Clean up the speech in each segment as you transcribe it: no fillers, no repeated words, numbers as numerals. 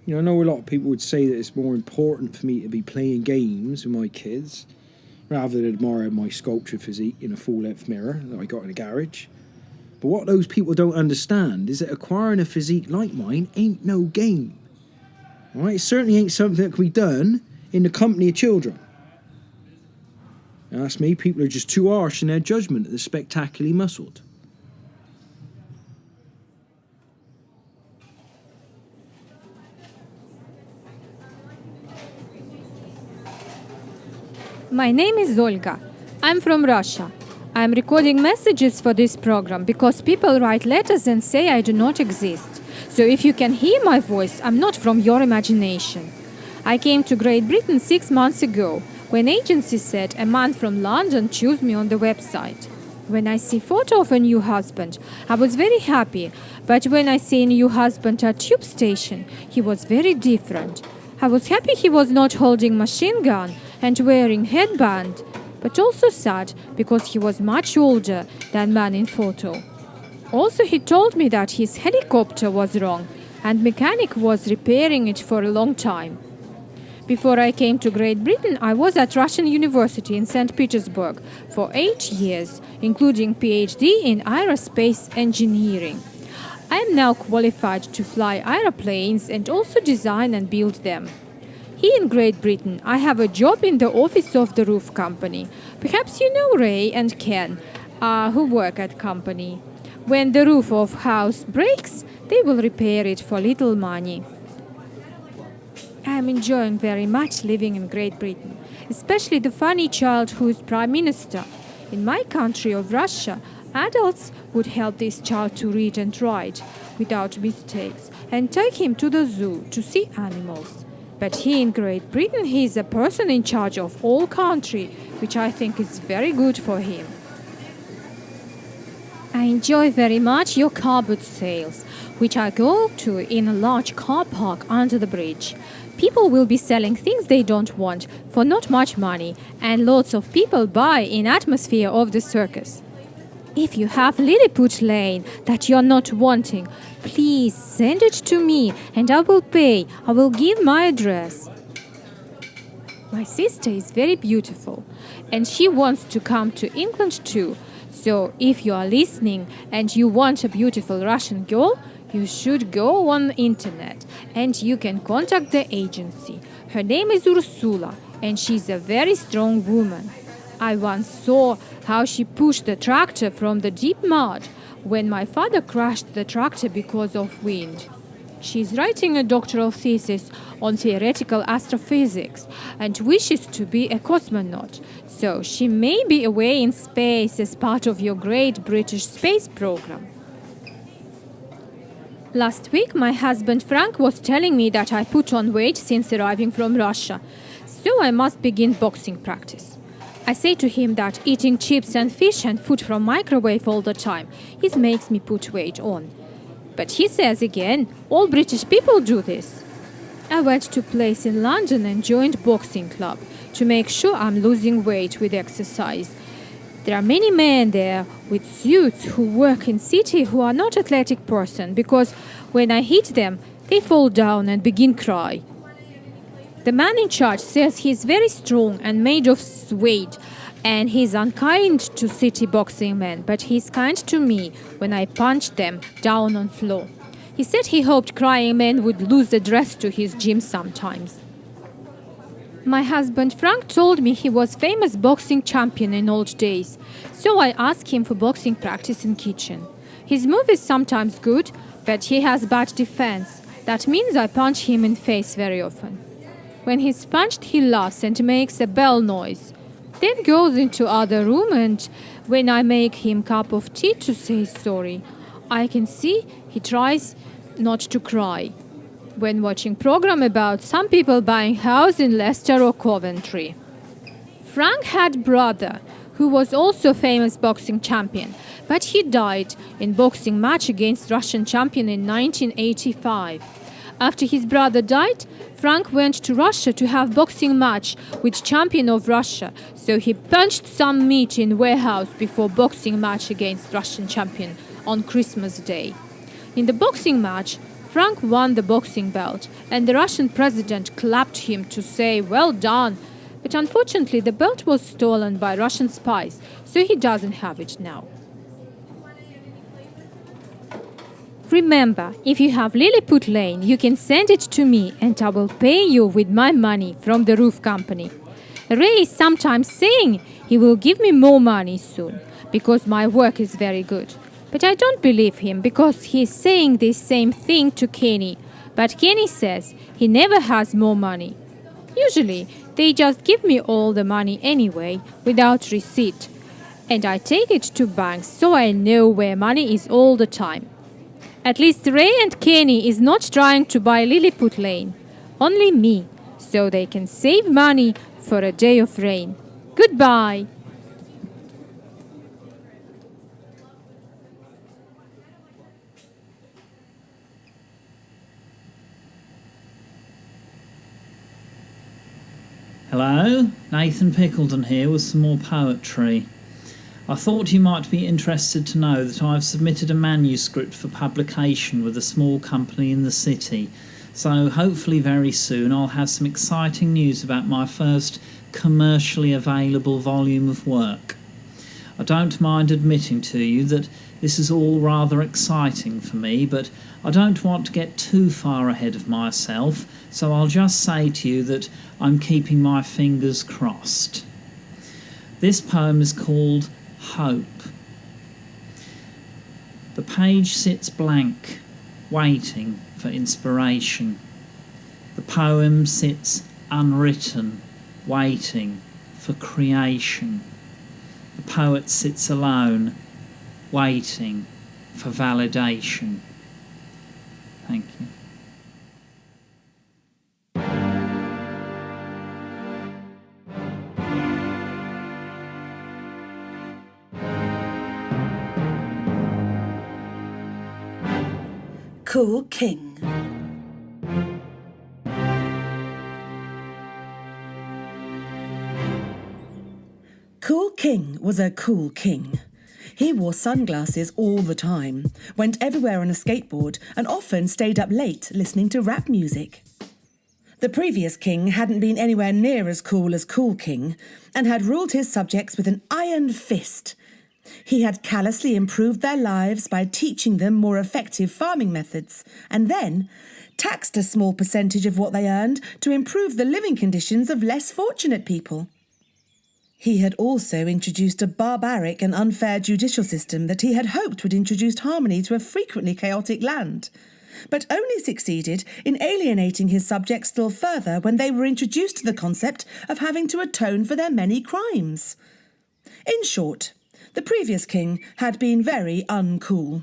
You know, I know a lot of people would say that it's more important for me to be playing games with my kids rather than admiring my sculpture physique in a full-length mirror that I got in a garage. But what those people don't understand is that acquiring a physique like mine ain't no game. All right? It certainly ain't something that can be done in the company of children. Ask me, people are just too harsh in their judgment of the spectacularly muscled. My name is Olga. I'm from Russia. I'm recording messages for this program because people write letters and say I do not exist. So if you can hear my voice, I'm not from your imagination. I came to Great Britain 6 months ago, when agency said a man from London chose me on the website. When I see photo of a new husband, I was very happy, but when I see a new husband at tube station, he was very different. I was happy he was not holding machine gun and wearing headband, but also sad because he was much older than man in photo. Also, he told me that his helicopter was wrong and mechanic was repairing it for a long time. Before I came to Great Britain, I was at Russian University in St. Petersburg for 8 years, including PhD in aerospace engineering. I am now qualified to fly aeroplanes and also design and build them. Here in Great Britain, I have a job in the office of the roof company. Perhaps you know Ray and Ken, who work at company. When the roof of house breaks, they will repair it for little money. I am enjoying very much living in Great Britain, especially the funny child who is Prime Minister. In my country of Russia, adults would help this child to read and write without mistakes and take him to the zoo to see animals. But here in Great Britain, he is a person in charge of all country, which I think is very good for him. I enjoy very much your car boot sales, which I go to in a large car park under the bridge. People will be selling things they don't want for not much money, and lots of people buy in atmosphere of the circus. If you have Lilliput Lane that you're not wanting, please send it to me and I will pay. I will give my address. My sister is very beautiful and she wants to come to England too. So if you are listening and you want a beautiful Russian girl, you should go on the internet and you can contact the agency. Her name is Ursula and she's a very strong woman. I once saw how she pushed the tractor from the deep mud when my father crashed the tractor because of wind. She's writing a doctoral thesis on theoretical astrophysics and wishes to be a cosmonaut, so she may be away in space as part of your great British space program. Last week, my husband Frank was telling me that I put on weight since arriving from Russia, so I must begin boxing practice. I say to him that eating chips and fish and food from microwave all the time makes me put weight on. But he says again, all British people do this. I went to a place in London and joined boxing club to make sure I'm losing weight with exercise. There are many men there with suits who work in city who are not athletic person because when I hit them, they fall down and begin cry. The man in charge says he's very strong and made of suede, and he's unkind to city boxing men, but he's kind to me when I punch them down on floor. He said he hoped crying men would lose the dress to his gym sometimes. My husband Frank told me he was famous boxing champion in old days, so I asked him for boxing practice in kitchen. His move is sometimes good, but he has bad defense. That means I punch him in face very often. When he's punched, he laughs and makes a bell noise. Then goes into other room, and when I make him cup of tea to say sorry, I can see he tries not to cry. When watching program about some people buying house in Leicester or Coventry. Frank had brother who was also famous boxing champion, but he died in boxing match against Russian champion in 1985. After his brother died, Frank went to Russia to have boxing match with champion of Russia, so he punched some meat in warehouse before boxing match against Russian champion on Christmas Day. In the boxing match, Frank won the boxing belt, and the Russian president clapped him to say, "Well done." But unfortunately, the belt was stolen by Russian spies, so he doesn't have it now. Remember, if you have Lilliput Lane, you can send it to me and I will pay you with my money from the roof company. Ray is sometimes saying he will give me more money soon, because my work is very good. But I don't believe him, because he is saying this same thing to Kenny. But Kenny says he never has more money. Usually, they just give me all the money anyway, without receipt. And I take it to banks so I know where money is all the time. At least Ray and Kenny is not trying to buy Lilliput Lane. Only me, so they can save money for a day of rain. Goodbye. Hello, Nathan Pickledon here with some more poetry. I thought you might be interested to know that I've submitted a manuscript for publication with a small company in the city, so hopefully very soon I'll have some exciting news about my first commercially available volume of work. I don't mind admitting to you that this is all rather exciting for me, but I don't want to get too far ahead of myself, so I'll just say to you that I'm keeping my fingers crossed. This poem is called Hope. The page sits blank, waiting for inspiration. The poem sits unwritten, waiting for creation. The poet sits alone, waiting for validation. Thank you. Cool King. Cool King was a cool king. He wore sunglasses all the time, went everywhere on a skateboard, and often stayed up late listening to rap music. The previous king hadn't been anywhere near as Cool King, and had ruled his subjects with an iron fist. He had callously improved their lives by teaching them more effective farming methods, and then taxed a small percentage of what they earned to improve the living conditions of less fortunate people. He had also introduced a barbaric and unfair judicial system that he had hoped would introduce harmony to a frequently chaotic land, but only succeeded in alienating his subjects still further when they were introduced to the concept of having to atone for their many crimes. In short, the previous king had been very uncool.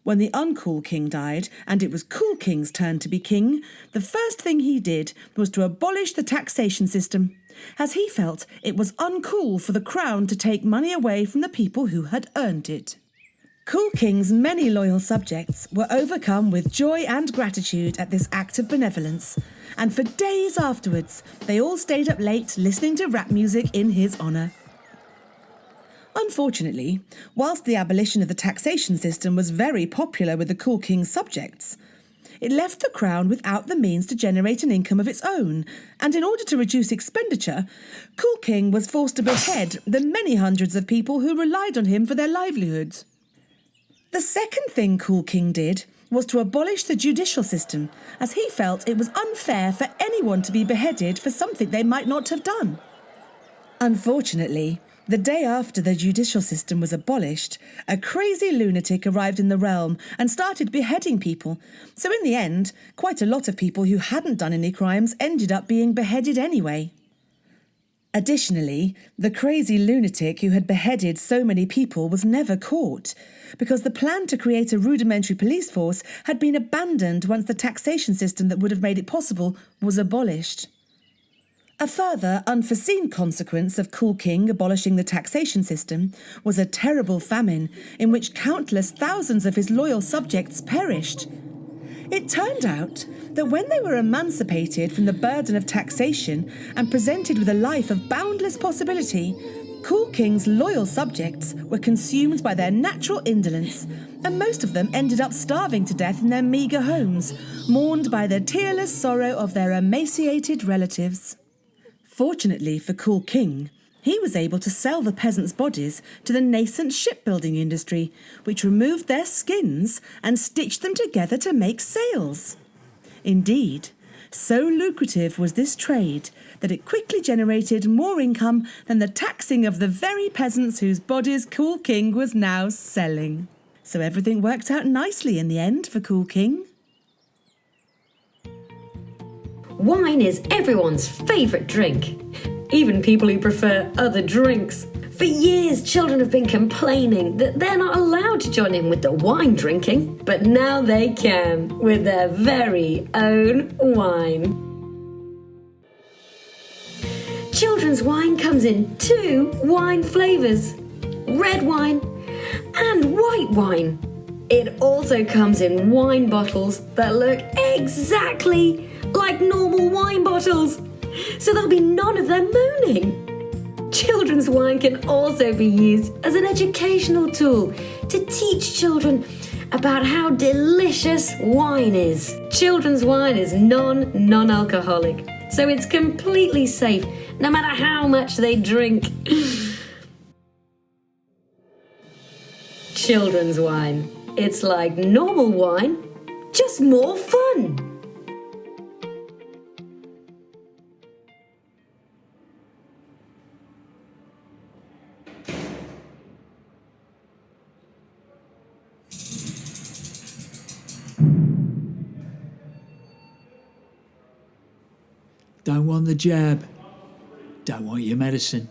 When the uncool king died, and it was Cool King's turn to be king, the first thing he did was to abolish the taxation system, as he felt it was uncool for the crown to take money away from the people who had earned it. Cool King's many loyal subjects were overcome with joy and gratitude at this act of benevolence, and for days afterwards they all stayed up late listening to rap music in his honour. Unfortunately, whilst the abolition of the taxation system was very popular with the Cool King's subjects, it left the crown without the means to generate an income of its own, and in order to reduce expenditure, Cool King was forced to behead the many hundreds of people who relied on him for their livelihoods. The second thing Cool King did was to abolish the judicial system, as he felt it was unfair for anyone to be beheaded for something they might not have done. Unfortunately, the day after the judicial system was abolished, a crazy lunatic arrived in the realm and started beheading people. So in the end, quite a lot of people who hadn't done any crimes ended up being beheaded anyway. Additionally, the crazy lunatic who had beheaded so many people was never caught, because the plan to create a rudimentary police force had been abandoned once the taxation system that would have made it possible was abolished. A further unforeseen consequence of Cool King abolishing the taxation system was a terrible famine in which countless thousands of his loyal subjects perished. It turned out that when they were emancipated from the burden of taxation and presented with a life of boundless possibility, Cool King's loyal subjects were consumed by their natural indolence, and most of them ended up starving to death in their meagre homes, mourned by the tearless sorrow of their emaciated relatives. Fortunately for Cool King, he was able to sell the peasants' bodies to the nascent shipbuilding industry, which removed their skins and stitched them together to make sails. Indeed, so lucrative was this trade that it quickly generated more income than the taxing of the very peasants whose bodies Cool King was now selling. So everything worked out nicely in the end for Cool King. Wine is everyone's favourite drink, even people who prefer other drinks. For years, children have been complaining that they're not allowed to join in with the wine drinking, but now they can with their very own wine. Children's wine comes in 2 wine flavours, red wine and white wine. It also comes in wine bottles that look exactly like normal wine bottles, so there'll be none of them mooning. Children's wine can also be used as an educational tool to teach children about how delicious wine is. Children's wine is non-alcoholic, so it's completely safe no matter how much they drink. Children's wine. It's like normal wine, just more fun. Don't want the jab. Don't want your medicine.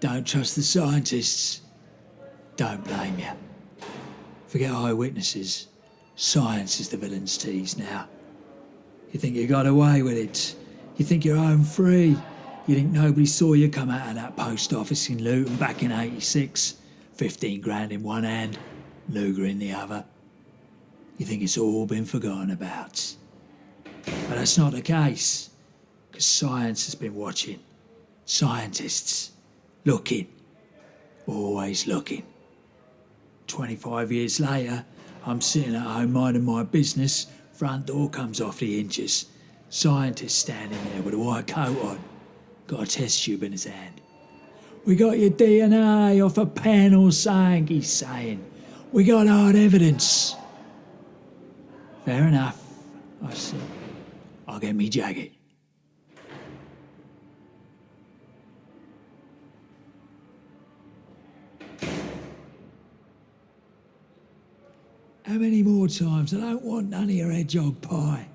Don't trust the scientists. Don't blame you. Forget eyewitnesses. Science is the villain's tease now. You think you got away with it. You think you're home free. You think nobody saw you come out of that post office in Luton back in '86. 15 grand in one hand, Luger in the other. You think it's all been forgotten about. But that's not the case. Because science has been watching. Scientists. Looking. Always looking. 25 years later, I'm sitting at home minding my business. Front door comes off the hinges. Scientist standing there with a white coat on. Got a test tube in his hand. We got your DNA off a pen or something, he's saying. We got hard evidence. Fair enough, I said. I'll get me jacket. How many more times? I don't want none of your hedgehog pie.